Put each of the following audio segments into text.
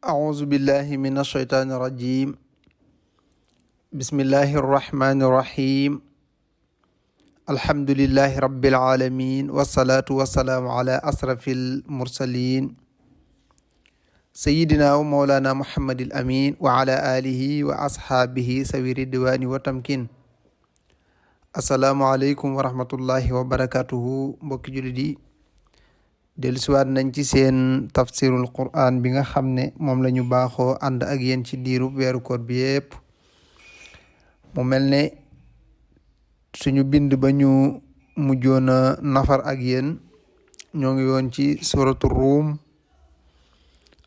أعوذ بالله من الشيطان الرجيم بسم الله الرحمن الرحيم الحمد لله رب العالمين والصلاة والسلام على أشرف المرسلين سيدنا ومولانا محمد الأمين وعلى آله وأصحابه سوي الرضوان والتمكين السلام عليكم ورحمة الله وبركاته mbokki jullit yi dellusiwaat nañ ci seen tafsirul quran bi nga xam ne moom la ñu baaxoo ànd ak yéen ci diiru weeru koor bi yépp mu mel ne suñu bind ba ñu mujjoon a nafar ak yéen ñoo ngi woon ci suratu ruum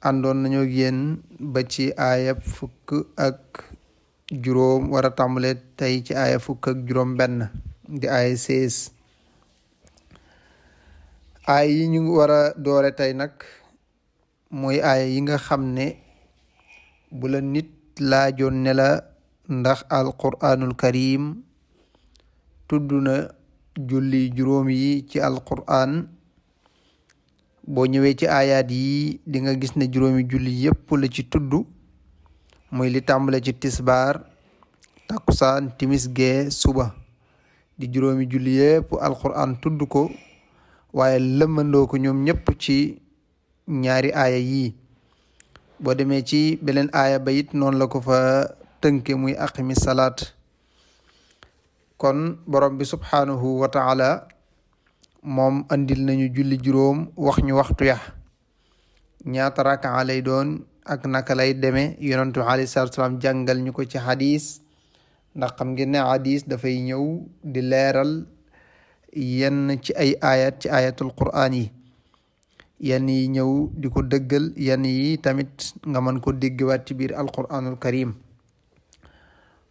àndoon nañu ak yéen ba ci aaya fukk ak juróom war a tàmbale tey ci aaya fukk ak juróom benn di aaya 16 aaya yi ñu war a doore tey nag mooy aaya yi nga xam ne bu la nit laajoon ne la ndax alquraanul karim tudd na julli juróom yi ci alquraan boo ñëwee ci aayaat yi di nga gis ne juróomi julli yépp la ci tudd muy li tàmbale ci tisbaar takkusaan timis gee suba di juróomi julli yépp alquraan tudd ko waaye lëmmandoo ko ñoom ñëpp ci ñaari aaya yii boo demee ci beneen aaya ba it noonu la ko fa tënke muy aqimi salaat kon borom bi subhaanahu wa taala moom andil nañu julli juróom wax ñu waxtu ya ñaata rakaa lay doon ak naka lay demee yonentu alayhi salaatu salaam jàngal ñu ko ci hadis ndax xam ngeen ne hadis dafay ñëw di leeral yenn ci ay ayat ci ayatul qur'an yi yenn yi ñëw di ko dëggal yenn yi tamit nga mën ko déggewaat ci biir alqur'anul karim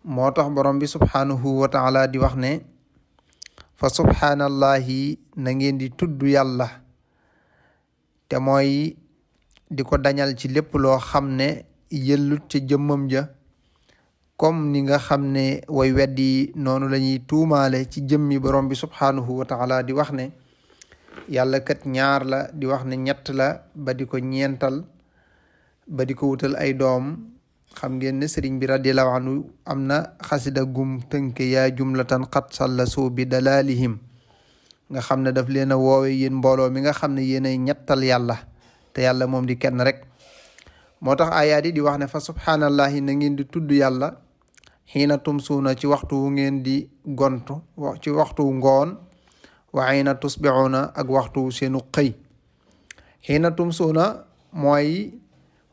moo tax borom bi subhaanahu wa taala di wax ne fa subhaanallahi na ngeen di tudd yàlla te mooy di ko dañal ci lépp loo xam ne yellut ci jëmmam ja comme ni nga xam ne way weddi noonu la ñuy tuumaale ci jëmmi borom bi subhaanahu wa taala di wax ne yàlla kat ñaar la di wax ne ñett la ba di ko ñeental ba di ko wutal ay doom xam ngeen ne sëriñ bi radiallahu anhu am na xasida gum tënke yaa jumlatan xat sallasu bi dalalihim nga xam ne daf leen a woowe yéen mbooloo mi nga xam ne yéen ay ñettal yàlla te yàlla moom di kenn rek moo tax ayaat yi di wax ne fa subhaanallahi na ngeen di tudd yàlla xiina tumsuuna ci waxtu wu ngeen di gontu ci waxtu ngoon wa xiina tusbixuuna ak waxtu seenu xëy xiina tumsuuna mooy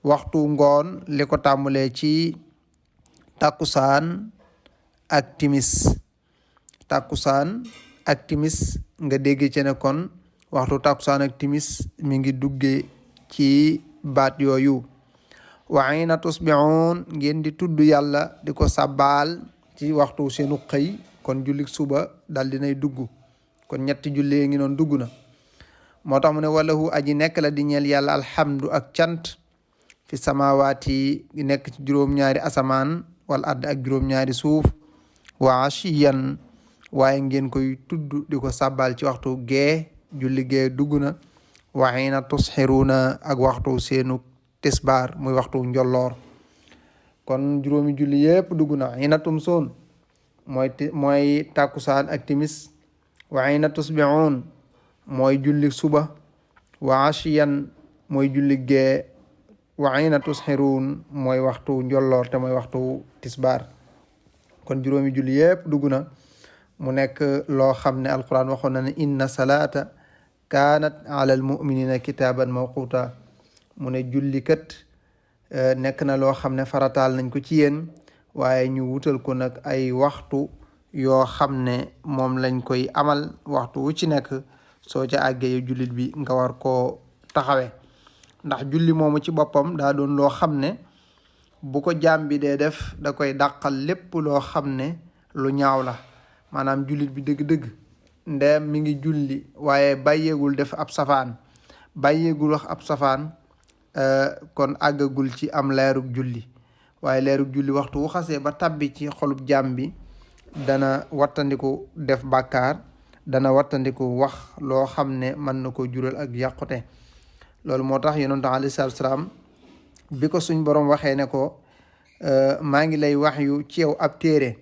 waxtu ngoon li ko tàmbalee ci takkusaan ak timis nga dégg ci ne kon waxtu takkusaan ak timis mi ngi duggee ci baat yooyu wa xiina tusbixuun ngeen di tudd yàlla di ko sabbaal ci waxtu seenu xëy kon jullik suba dal dinay dugg kon ñetti julli ngi noon dugg na moo tax mu ne walahu aji nekk la di ñeel yàlla alhamdu ak cant fi samawaati nekk ci juróom-ñaari asamaan wala add ak juróom-ñaari suuf wa ashiyan waaye ngeen koy tudd di ko sabbaal ci waxtu gee julli gee dugg na wa xiina tusxiruuna ak waxtu seenu tisbaar muy waxtu njolloor kon juróomi julli yépp dugg na xiina tumsoon mooy tàkkusaan ak timis wa xiina tusbixuun mooy julli suba wa ashiyan mooy julli gee wa xiina tusxiruun mooy waxtu njolloor te mooy waxtu tisbaar kon juróomi julli yépp dugg na mu nekk loo xam ne alquran waxoon na ne inna salaata kaanat ala al muminina kitaaban mawquta mu ne julli kat nekk na loo xam ne farataal nañ ko ci yéen waaye ñu wutal ko nag ay waxtu yoo xam ne moom lañ koy amal waxtu wu ci nekk soo ca àggee yow jullit bi nga war koo taxawe ndax julli moomu ci boppam daa doon loo xam ne bu ko jaam bi dee def da koy dàqal lépp loo xam ne lu ñaaw la maanaam jullit bi dëgg-dëgg ndeem mi ngi julli waaye bàyyeegul def ab safaan bàyyeegul wax ab safaan kon àggagul ci am leerug julli waaye leerug julli waxtu wu xasee ba tabbi ci xolub jaam bi dana wattandiku def bàkkaar dana wattandiku wax loo xam ne mën na ko jural ak yàqute loolu moo tax yonent alayhi salaatu salaam bi ko suñ borom waxee ne ko maa ngi lay wax yu ci yow ab téere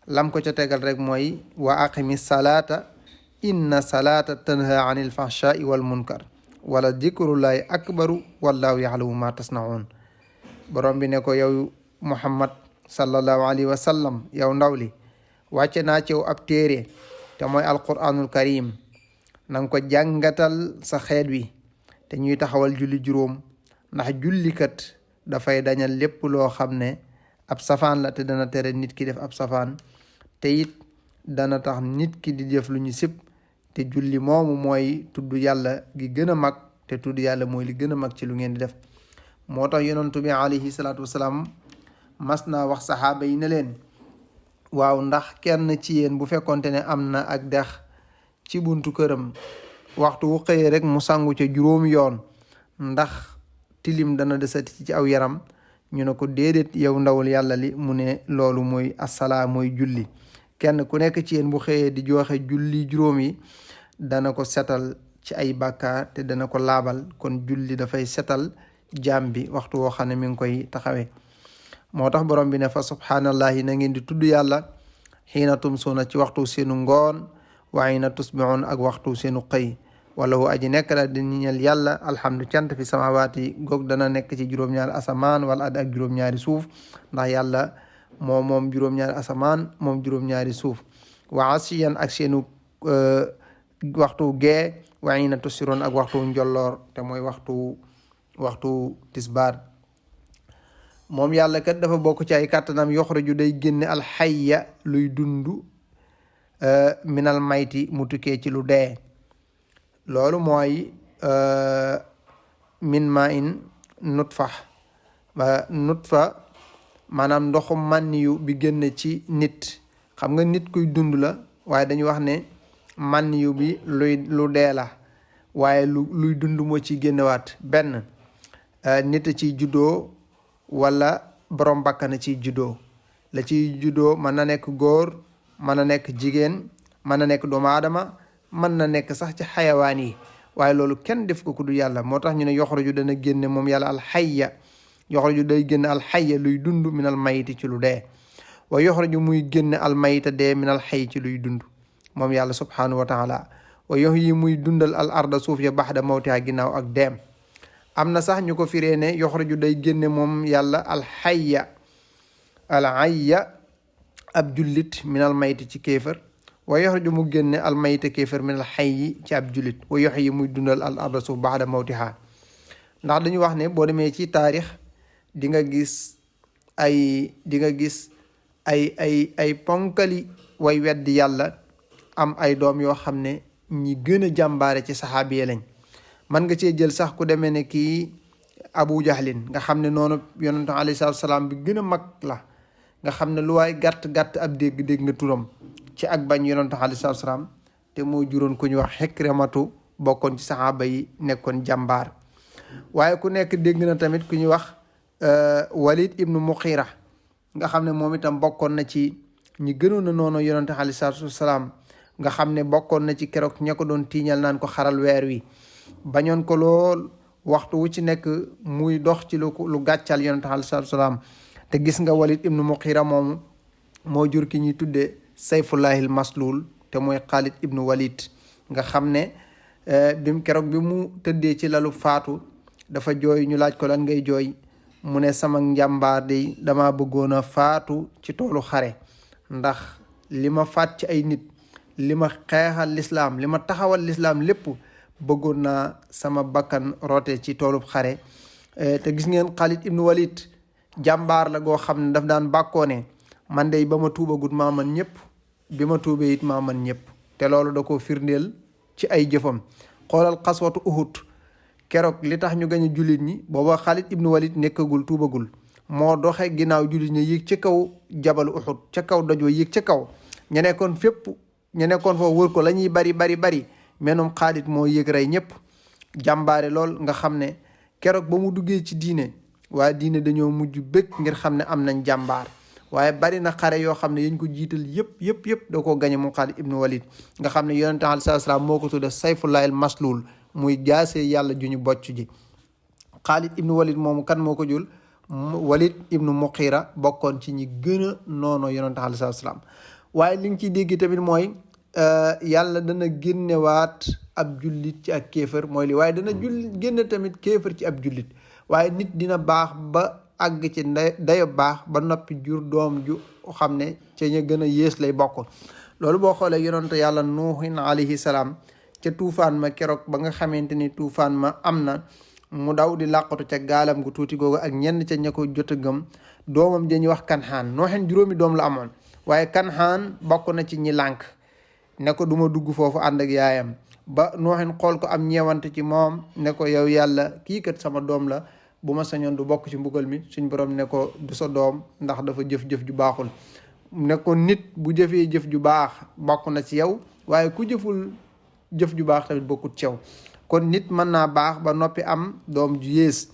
lam ko ca tegal rek mooy wa aqimi salaata inna salaata tanha anil fahshai wal munkar wala dikrullahi akbaru wallahu yaxlamu ma tasnaun. borom bi ne ko yow muhammad sallallahu alayhi wa sallam yow ndaw li wàcce naa ci yow ab téere te mooy alquranul karim nanga ko jàngatal sa xeet wi te ñuy taxawal julli juróom ndax jullikat dafay dañal lépp loo xam ne ab safaan la te dana tere nit ki def ab safaan te it dana tax nit ki di def lu ñu sib te julli moomu mooy tudd yàlla gi gën a mag te tudd yàlla mooy li gën a mag ci lu ngeen di def. moo tax yonentu bi alayhi salaatu wasalaam mas naa wax saxaaba yi ne leen waaw ndax kenn ci yéen bu fekkonte ne am na ak dex ci buntu këram waxtu wu xëyee rek mu sangu ca juróomi yoon ndax tilim dana desati ci aw yaram ñu ne ko déedéet yow ndawul yàlla li mu ne loolu mooy assalaa mooy julli. kenn ku nekk ci yéen bu xëyee di joxe julli juróom yi dana ko setal ci ay bàkkaar te dana ko laabal kon julli dafay setal jaam bi waxtu woo xam ne mi ngi koy taxawee. moo tax borom bi ne fa subhaanallahi na ngeen di tudd yàlla xiina tumsuuna ci waxtu seenu ngoon wa xiina tusbixuun ak waxtu seenu xëy wala hu aji nekk la di ñeel yàlla alhamdu cant fi samawaati goog dana nekk ci juróom-ñaari asamaan wala ak juróom-ñaari suuf ndax yàlla moom juróom-ñaari asamaan moom juróom-ñaari suuf wa asiyan ak seenu waxtu gee wa xiina tusiroon ak waxtu njolloor te mooy waxtu tisbaar. moom yàlla kat dafa bokk ci ay kàttanam yoxraju day génne alxayya luy dundu minal mayti mu tukkee ci lu dee loolu mooy min ma in nutfa maanaam ndoxum mànniyu bi génne ci nit. xam nga nit kuy dund la waaye dañu wax ne mànniyu bi lu dee la waaye luy dund moo ci génnewaat benn nit a ciy juddoo wala borom bakkana ciy juddoo. la ciy juddoo mën na nekk góor mën na nekk jigéen mën na nekk doomu aadama mën na nekk sax ci xayawaan yi waaye loolu kenn def ko ku du yàlla. moo tax ñu ne yoxraju dana génne moom yàlla alxayya yoxraju day génne alxayya luy dund minal mayiti ci lu dee wa yoxraju muy génne almayita dee minal xay ci luy dund moom yàlla subhanahu wa taala wa yoxyi muy dundal al arda suuf ya baxda mawtiha ginnaaw ak deem. am na sax ñu ko firee ne yoxraju day génne moom yàlla alxayya ab jullit minal mayti ci kéefër wa yoxraju mu génne almayta kéefër minal xayyi ci ab jullit wa yoxyi muy dundal al arda suuf baxda mawtiha. ndax dañu wax ne boo demee ci taarix di nga gis ay ponkali way weddi yàlla am ay doom yoo xam ne ñi gën a jàmbaare ci saxaabiye lañ. man nga cee jël sax ku demee ne kii abu jahlin nga xam ne noonu yonente alayhi salaatu salaam bi gën a mag la nga xam ne lu waay gàtt ab dégg nga turam ci ak bañ yonente alayhi salaatu salaam te moo juróon ku ñu wax Xikramatu bokkoon ci saxaaba yi nekkoon jàmbaar. waaye ku nekk dégg na tamit ku ñuy wax Walid ibnu Muxira nga xam ne moom itam bokkoon na ci ñi gënoon a noonu yonente alayhi salaatu salaam nga xam ne bokkoon na ci keroog ña ko doon tiiñal naan ko xaral weer wi bañoon ko lool waxtu wu ci nekk muy dox ci lu gàccal yonente alayhi salaatu salaam. te gis nga Walid ibnu Muxira moomu moo jur ki ñuy tuddee sayfullahil maslul te mooy Xaalid ibnu Walid nga xam ne keroog bi mu tëddee ci lalu faatu dafa jooy ñu laaj ko lan ngay jooy mu ne sama njàmbaar de dama bëggoon a faatu ci toolu xare ndax li ma faat ci ay nit li ma xeexal lislaam li ma taxawal lislaam lépp bëggoon naa sama bakkan roote ci toolub xare. te gis ngeen Xaalid ibnu Walid jàmbaar la goo xam ne daf daan bàkkoo ne man de ba ma tuubagut maa man ñëpp bi ma tuubee it maa man ñëpp te loolu da ko firndeel ci ay jëfam. xoolal xaswatu Uhud keroog li tax ñu gañ a jullit ñi booba Xaalid ibnu Walid nekkagul tuubagul moo doxe ginnaaw jullit ñi yéeg ci kaw jabalu Uhud ca kaw dojoo yéeg ca kaw ña nekkoon fépp ña nekkoon foofu wër ko la ñuy bari menum Xaalid moo yéeg rey ñëpp jàmbaare lool nga xam ne keroog ba mu duggee ci diine waaye diine dañoo mujj bëgg ngir xam ne am nañ jàmbaar. waaye bari na xare yoo xam ne yañ ko jiital yëpp da koo gañe moom Xaalid ibnu Walid nga xam ne yonente alayhi salaam moo ko tudde sayfullahil maslul muy jaasee yàlla ju ñu bocc ji. Xaalid ibnu Walid moomu kan moo ko jul Walid ibnu Muqira bokkoon ci ñi gën a noonu yonent alayhi salaam. waaye li nga ciy dégg tamit mooy yàlla dana génnewaat ab jullit ci ak kéefër mooy li waaye dana génne tamit kéefër ci ab jullit waaye nit dina baax ba àgg ci dayo baax ba noppi jur doom ju xam ne ca ña gën a yées lay bokk. loolu boo xoolee yonent yàlla nuuhin alayhi salaam ca tuufaan ma keroog ba nga xamante ni tuufaan ma am na mu daw di làqatu ca gaalam gu tuuti googu ak ñenn ca ña ko jot a gëm doomam dañuy wax Kanxaan nooxin juróomi doom la amoon waaye Kanxaan bokk na ci ñi lànk ne ko duma dugg foofu ànd ak yaayam ba nooxin xool ko am ñeewante ci moom ne ko yow yàlla kii kat sama doom la bu ma sañoon du bokk ci mbugal mi suñ borom ne ko du sa doom ndax dafa jëf-jëf ju baaxul ne ko nit bu jëfee jëf ju baax bokk na ci yow waaye ku jëful jëf ju baax tamit bokkut ci yow kon nit mën naa baax ba noppi am doom ju yées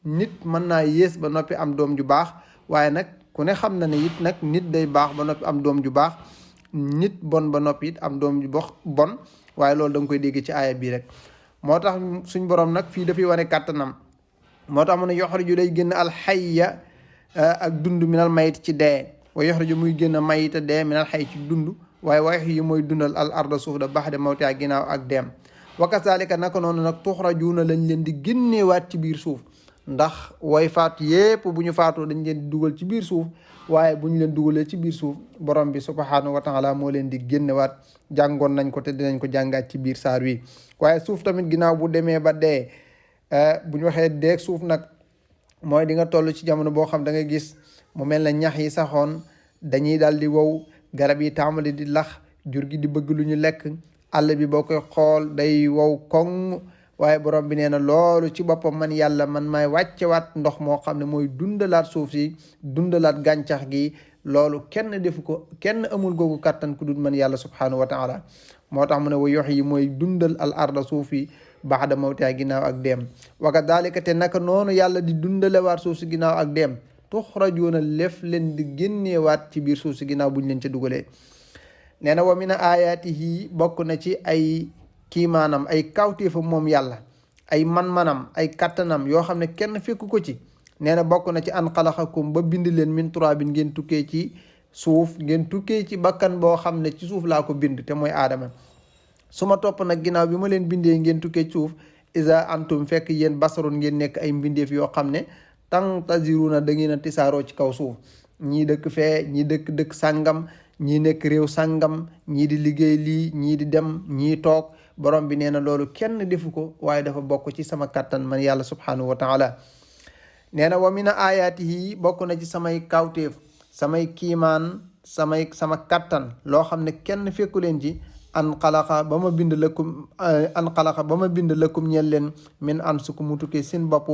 nit mën naa yées ba noppi am doom ju baax waaye nag ku ne xam na ne it nag nit day baax ba noppi am doom ju baax nit bon ba noppi it am doom ju bon waaye loolu da nga koy dégg ci aaya bii rek moo tax suñ borom nag fii dafay wane kàttanam moo tax mu ne yoxriju day génn alxayya ak dund minal mayit ci dee wa yoxriju muy génn mayita dee minal xay ci dund waaye wax yi mooy dundal al arda suuf da baax de mawti ak ginnaaw ak deem wa kazalika naka noonu nag tuxrajuuna lañ leen di génneewaat ci biir suuf ndax way faatu yépp bu ñu faatoo dañ leen di dugal ci biir suuf waaye bu ñu leen dugalee ci biir suuf borom bi subhanahu wa taala moo leen di génnewaat jàngoon nañ ko te dinañ ko jàngaat ci biir saar wi waaye suuf tamit ginnaaw bu demee ba dee bu ñu waxee deeg suuf nag mooy di nga toll ci jamono boo xam da ngay gis mu mel na ñax yi saxoon dañuy daal di wow garab yi tàmbali di lax jur gi di bëgg lu ñu lekk àll bi boo koy xool day wow koŋ waaye borom bi nee na loolu ci boppam man yàlla man may wàccewaat ndox moo xam ne mooy dundalaat suuf si dundalaat gàncax gi loolu kenn defu ko kenn amul googu kàttan ku dul man yàlla subhanahu wa taala moo tax mu ne wa yox yi mooy dundal al arda suuf yi baxda mawtiha ginnaaw ak deem wa kadalika te naka noonu yàlla di dundalewaat suuf si ginnaaw ak deem tuxrajuuna lef leen di génneewaat ci biir suuf si ginnaaw buñ leen ca dugalee nee na wa mina ayaatihi bokk na ci ay kiimaanam ay kawtéefam moom yàlla ay man-manam ay kattanam yoo xam ne kenn fekku ko ci nee na bokk na ci an xalaxakum ba bind leen min turaabin ngeen tukkee ci suuf ngeen tukkee ci bakkan boo xam ne ci suuf laa ko bind te mooy aadama su ma topp nag ginnaaw bi ma leen bindee ngeen tukkee ci suuf isa antum fekk yéen basarun ngeen nekk ay mbindeef yoo xam ne tantaziruna da ngeen a tisaaroo ci kaw suuf ñii dëkk fee ñii dëkk sàngam ñii nekk réew sàngam ñii di liggéey lii ñii di dem ñii toog borom bi nee na loolu kenn defu ko waaye dafa bokk ci sama kattan man yàlla subhanahu wa taala nee na wa mina ayaatihi bokk na ci samay kawtéef samay kiimaan sama kattan loo xam ne kenn fekku leen ci an xalaqa ba ma bind lakum ñeel leen min anfusikum mu tukkee seen bopp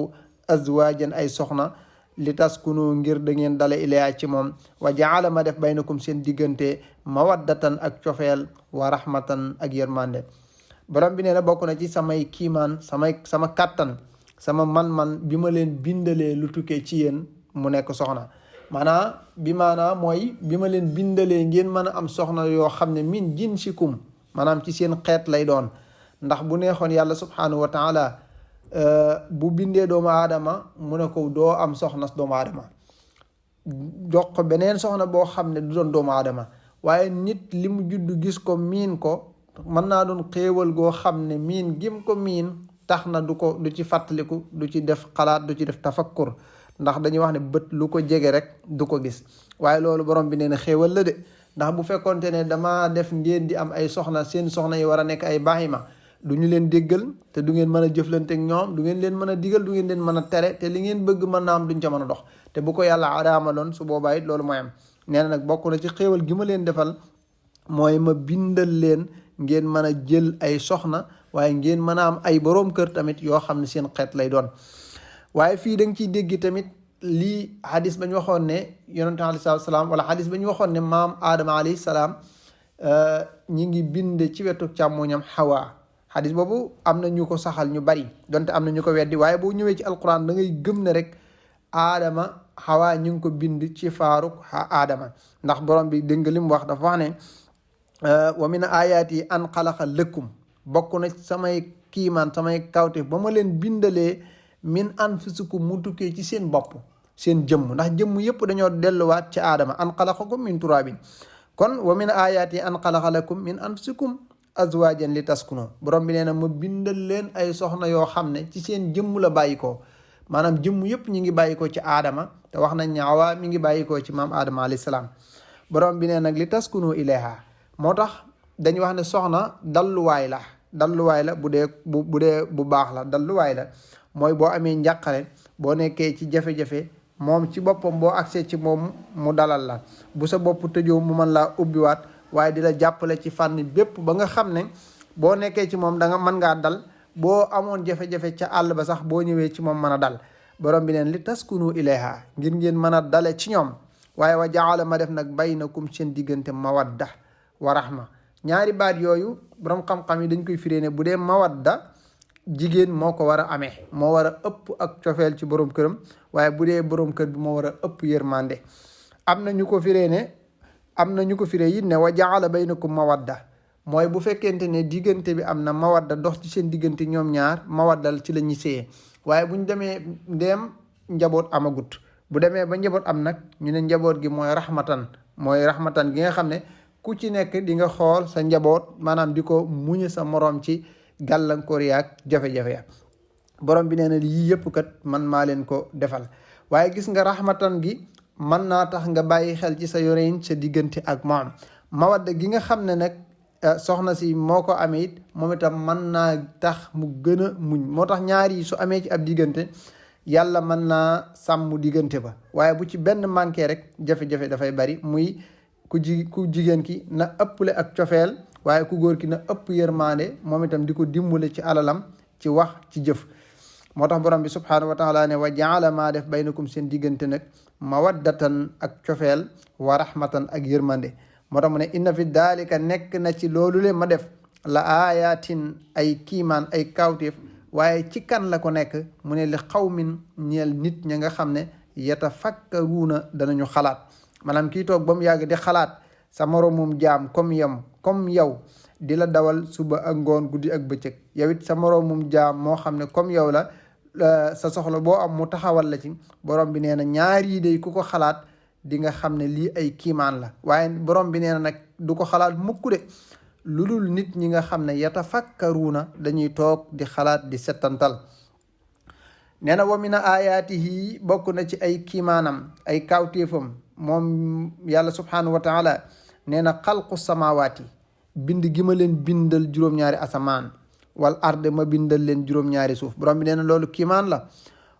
azwaajan ay soxna li taskunu ngir da ngeen dale ilaya ci moom wa jaala ma def baynakum seen diggante mawaddatan ak cofeel wa rahmatan ak yërmande borom bi nee na bokk na ci samay kiimaan sama kattan sama man-man bi ma leen bindalee lu tukkee ci yéen mu nekk soxna maanaam mooy bi ma leen bindalee ngeen mën a am soxna yoo xam ne min jinsikum maanaam ci seen xeet lay doon ndax bu neexoon yàlla subhanahu wa taala bu bindee doomu aadama mu ne ko doo am soxna doomu aadama jox ko beneen soxna boo xam ne du doon doomu aadama waaye nit li mu judd gis ko miin ko mën naa doon xéewal goo xam ne miin gim ko miin tax na du ci fàttaliku du ci def xalaat du ci def tafakkur ndax dañuy wax ne bët lu ko jege rek du ko gis waaye loolu borom bi nee na xéewal la de ndax bu fekkonte ne dama def ngeen di am ay soxna seen soxna yi war a nekk ay bahima du ñu leen déggal te du ngeen mën a jëflante ak ñoom du ngeen leen mën a digal du ngeen leen mën a tere te li ngeen bëgg mën naa am duñ ca mën a dox te bu ko yàlla araamaloon su boobaa it loolu mooy am nee na nag bokk na ci xéewal gi ma leen defal mooy ma bindal leen ngeen mën a jël ay soxna waaye ngeen mën a am ay boroom kër tamit yoo xam ne seen xeet lay doon waaye fii da nga ciy dégg tamit lii hadis ba ñu waxoon ne yonente alayhi salaam wala hadis ba ñu waxoon ne maam Adama alayhi salaam ñi ngi bind ci wetu càmmoñam Hawa hadis boobu am na ñu ko saxal ñu bari donte am na ñu ko weddi waaye boo ñëwee ci alquran da ngay gëm ne rek Adama Hawa ñu ngi ko bind ci faaruk Adama ndax borom bi dégg nga li mu wax dafa wax ne wa min ayaati an xalaqa lëkkum bokk na samay kiimaan samay kawte ba ma leen bindalee min anfusikum mu tukkee ci seen bopp seen jëmm, ndax jëmm yëpp dañoo delluwaat ci aadama. an xalaqakum min turabin, kon wa min ayaati an xalaqa lakum min anfusikum azwajan li taskunu. borom bi nee na ma bindal leen ay soxna yoo xam ne ci seen jëmm la bàyyikoo, maanaam jëmm yëpp ñi ngi bàyyikoo ci aadama, te wax nañ ne Awa mi ngi bàyyikoo ci maam aadama alayhi salaam. borom bi nee nag li taskunu ilayha, moo tax dañuy wax ne soxna dalluwaay la bu baax la. dalluwaay la mooy boo amee njàqare, boo nekkee ci jafe-jafe, moom ci boppam boo agsee ci moom mu dalal la. bu sa bopp tëjoo mu mën laa ubbiwaat, waaye di la jàppale ci fànn bépp ba nga xam ne boo nekkee ci moom da nga mën ngaa dal. boo amoon jafe-jafe ca àll ba sax boo ñëwee ci moom mën a dal. borom bi neen li taskunu ilayha, ngir ngeen mën a dale ci ñoom. waaye wa jaala ma def nag baynakum seen diggante mawadda wa rahma. ñaari baat yooyu borom xam-xam yi dañ koy firee ne bu dee mawadda jigéen moo ko war a amee, moo war a ëpp ak cofeel ci borom këram, waaye bu dee borom kër bi moo war a ëpp yërmande. am na ñu ko firee it ne wa jaala baynakum mawadda, mooy bu fekkente ne diggante bi am na mawadda dox ci seen diggante ñoom ñaar, mawaddal ci la ñuy séyee. waaye bu ñu demee ndeem njaboot amagut, bu demee ba njaboot am nag ñu ne njaboot gi mooy rahmatan gi nga xam ne ku ci nekk di nga xool sa njaboot, maanaam di ko muñe sa moroom ci gàllankoor yaak jafe-jafe ya. borom bi nee na yii yëpp kat man maa leen ko defal. waaye gis nga rahmatan gi mën naa tax nga bàyyi xel ci sa yorein sa diggante ak moom. mawadda gi nga xam ne nag soxna si moo ko amee it moom itam mën naa tax mu gën a muñ. moo tax ñaar yi su amee ci ab diggante yàlla mën naa sàmm diggante ba, waaye bu ci benn manqué rek jafe-jafe dafay bari. muy ku jigéen ki na ëpple ak cofeel, waaye ku góor ki na ëpp yërmande, moom itam di ko dimbale ci alalam, ci wax, ci jëf. moo tax borom bi subhaanahu wa taala ne wa jaala maa def baynakum seen diggante nag mawaddatan ak cofeel wa rahmatan ak yërmande. moo tax mu ne inna fi daalika nekk na ci loolu le ma def la ayatin ay kiimaan ay kawteef. waaye ci kan la ko nekk mu ne li xawmin ñeel nit ña nga xam ne yatafakkaruuna danañu xalaat. maanaam kii toog ba mu yàgg di xalaat sa moroomum jaam comme yow di la dawal suba ak ngoon guddi ak bëccëg. yow it sa moroomum jaam moo xam ne comme yow la sa soxla boo am mu taxawal la ci. borom bi nee na ñaar yi day ku ko xalaat di nga xam ne lii ay kiimaan la. waaye borom bi nee na nag du ko xalaat mukk de lu dul nit ñi nga xam ne yatafakkaruuna dañuy toog di xalaat di settantal. nee na wa mina ayaatihi bokk na ci ay kiimaanam ay kawtéefam moom yàlla subhaanahu wa taala nee na xalqu samawaati, bind gi ma leen bindal juróom-ñaari asamaan, wal arde ma bindal leen juróom-ñaari suuf. borom bi nee na loolu kiimaan la.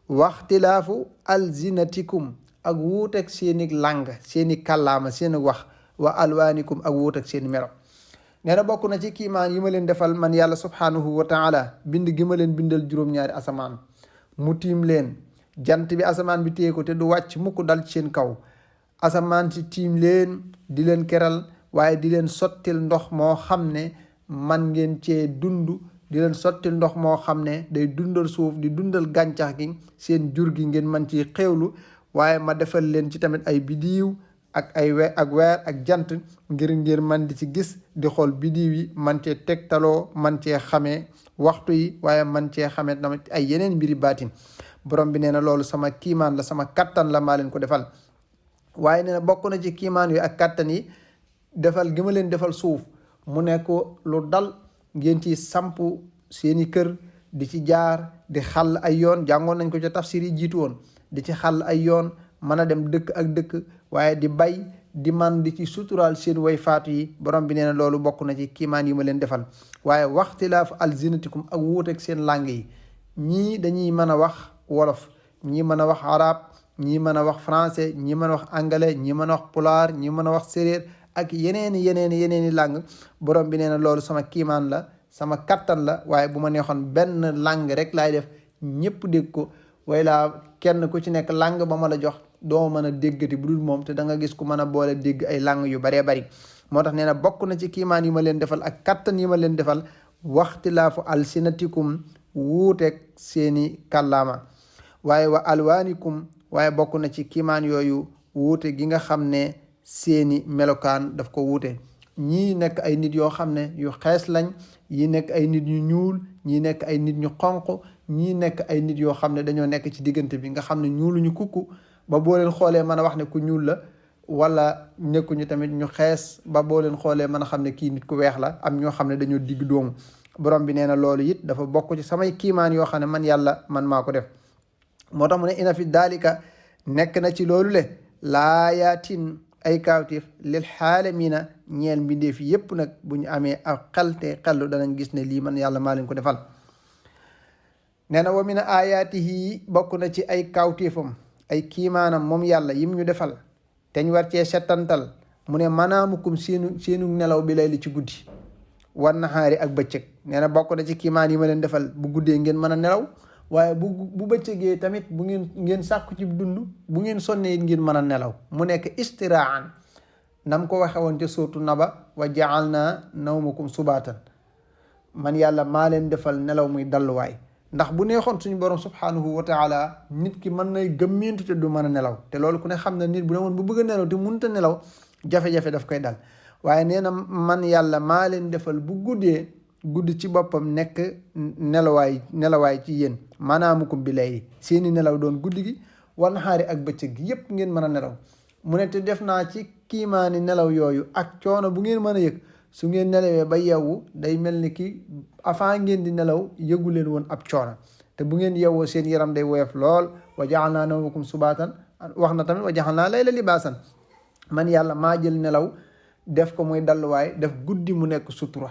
waxtilaafu alzinatikum, ak wuuteeg seeni làng, seeni kàllaama, seeni wax, wa alwaanikum ak wuuteeg seeni melo. nee na bokk na ci kiimaan yi ma leen defal man yàlla subhaanahu wa taala bind gi ma leen bindal juróom-ñaari asamaan, mu tiim leen. jant bi asamaan bi téye ko te du wàcc mukk dal ci seen kaw. asamaan si tiim leen di leen keral, waaye di leen sottil ndox moo xam ne man ngeen cee dund, di leen sottil ndox moo xam ne day dundal suuf, di dundal gàncax gi, seen jur gi ngeen man ci xéewlu. waaye ma defal leen ci tamit ay bidiiw ak weer ak jant ngir man di ci gis, di xool bidiiw yi, man cee tegtaloo, man cee xamee waxtu yi, waaye man cee xamee tamit ay yeneen mbiri baatin. borom bi nee na loolu sama kiimaan la, sama kattan la, maa leen ko defal. waaye nee na bokk na ci kiimaan yi ak kattan yi defal gi ma leen defal suuf mu nekk lu dal, ngeen ci samp seeni kër, di ci jaar, di xàll ay yoon. jàngoon nañ ko ca tafsir yi jiitu woon. di ci xàll ay yoon, mën a dem dëkk ak dëkk, waaye di bay, di man di ci suturaal seen way faatu yi. borom bi nee na loolu bokk na ci kiimaan yi ma leen defal. waaye waxtilaafu alzinatikum, ak wuuteeg seen langue yi. ñii dañuy mën a wax wolof, ñii mën a wax arab, ñii mën a wax français, ñii mën a wax anglais, ñii mën a wax pulaar, ñii mën a wax séréer ak yeneeni langue. borom bi nee na loolu sama kiimaan la, sama kattan la. waaye bu ma neexoon benn langue rek laay def ñëpp dégg ko, way laa kenn ku ci nekk langue ba ma la jox doo mën a déggati bu dul moom, te da nga gis ku mën a boole dégg ay langue yu baree bari. moo tax nee na bokk na ci kiimaan yi ma leen defal ak kattan yi ma leen defal waxtilaafu alsinatikum, wuuteeg seeni kàllaama. waaye wa alwaanikum, waaye bokk na ci kiimaan yooyu wuute gi nga xam ne seeni melokaan daf ko wuute. ñii nekk ay nit yoo xam ne yu xees lañ, yi nekk ay nit ñu ñuul, ñii nekk ay nit ñu xonq, ñii nekk ay nit yoo xam ne dañoo nekk ci diggante bi nga xam ne ñuuluñu kukku ba boo leen xoolee mën a wax ne ku ñuul la, wala nekkuñu tamit ñu xees ba boo leen xoolee mën a xam ne kii nit ku weex la. am ñoo xam ne dañoo digg doomu. borom bi nee na loolu it dafa bokk ci samay kiimaan yoo xam ne man yàlla man maa ko def. moo tax mu ne ina fi daalika nekk na ci loolu le laayaatin ay kaawtif lil xaalamiina ñeel mbindeef yépp nag bu ñu amee ak xelte xellu danañ gis ne lii man yàlla maa leen ko defal. nee na wa min ayaatihi bokk na ci ay kaawtifam ay kiimaanam moom yàlla yim ñu defal teñ war cee settantal mu ne manaamukum seenu nelaw bi lay li ci guddi wan naxaari ak bëccëg. nee na bokk na ci kiimaan yi ma leen defal bu guddee ngeen mën a nelaw, waaye bu bëccëgee tamit bu ngeen sàkku ci dund, bu ngeen sonnee ngeen mën a nelaw. mu nekk istiraan nam ko waxe woon ca sóotu Naba wa ja'alna nawmakum subaatan. man yàlla maa leen defal nelaw muy dalluwaay. ndax bu neexoon suñu borom subhanahu wa taala nit ki mën nay gëmmeentu te du mën a nelaw, te loolu ku ne xam na nit bu ne woon bu bëgg a nelaw te mënut a nelaw jafe-jafe daf koy dal. waaye nee na man yàlla maa leen defal bu guddee guddi ci boppam nekk nelawaay ci yéen manaamukum bi layli seeni nelaw doon guddi gi wan nahaari ak bëccëg gi yépp ngeen mën a nelaw. mu ne te def naa ci kiimaani nelaw yooyu ak coono bu ngeen mën a yëg. su ngeen nelawee ba yeewu day mel ni ki avant ngeen di nelaw yëgu leen woon ab coono, te bu ngeen yeewoo seen yaram day woyof lool. wa ja'alnaa nawmakum subaatan wax na tamit wa ja'alnaa layla libaasan. man yàlla maa jël nelaw def ko muy dalluwaay, def guddi mu nekk sutura.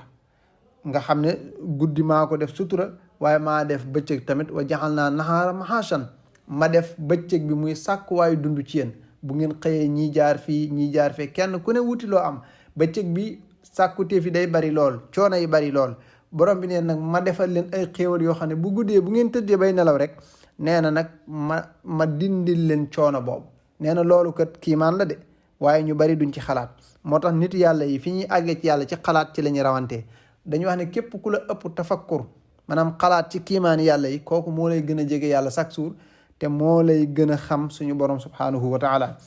nga xam ne guddi maa ko def sutura, waaye maa def bëccëg tamit wa ja'alnaa nahaara mahaashan. ma def bëccëg bi muy sàkkuwaayu dund ci yéen. bu ngeen xëyee ñii jaar fii ñii jaar fee kenn ku ne wuti loo am. bëccëg bi sàkkutee fi day bari lool, coono yi bari lool. borom bi neen nag ma defal leen ay xéewal yoo xam ne bu guddee bu ngeen tëddee bay nelaw rek nee na nag ma dindil leen coono boobu. nee na loolu kat kiimaan la de, waaye ñu bari duñ ci xalaat. moo tax nit yàlla yi fi ñuy àggee ci yàlla ci xalaat ci la ñuy rawantee. dañuy wax ne képp ku la ëpp tafakkur maanaam xalaat ci kiimaan yàlla yi kooku moo lay gën a jege yàlla chaque jour, te moo lay gën a xam suñu borom subhanahu wa taala.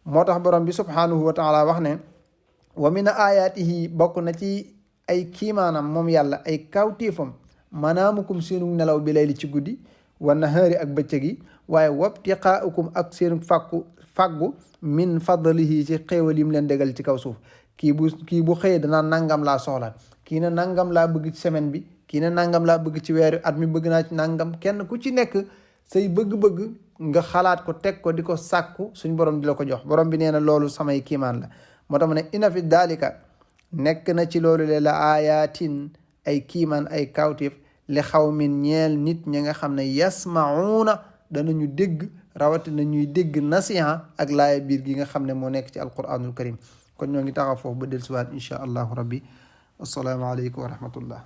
moo tax borom bi subhanahu wa taala wax ne wa min ayaatihi bokk na ci ay kiimaanam moom yàlla ay kawtéefam manaamukum seenu nelaw bi layli ci guddi wa nahaari ak bëccëg yi, waaye wabtiqaaukum ak seenu fàggu min fadlihi ci xéewal yim leen dégal ci kaw suuf. kii bu xëyee danaa nangam laa soxla, kii ne nangam laa bëgg ci semaine bi, kii ne nangam laa bëgg ci weeru at mi, bëgg naa ci nangam. kenn ku ci nekk say bëgg-bëgg nga xalaat ko teg ko di ko sàkku suñ borom di la ko jox. borom bi nee na loolu samay kiimaan la. moo tax mu ne ina fi daalika nekk na ci loolu le la ayatin ay kiimaan ay kawtif li xawmin ñeel nit ñi nga xam ne yasmauuna danañu dégg, rawatina ñuy dégg nasiha ak laaya biir gi nga xam ne moo nekk ci alquranul karim. kon ñoo ngi taxaw foofu ba dellusiwaat insha allahu rabbi. assalaamu aleykum wa rahmatullah.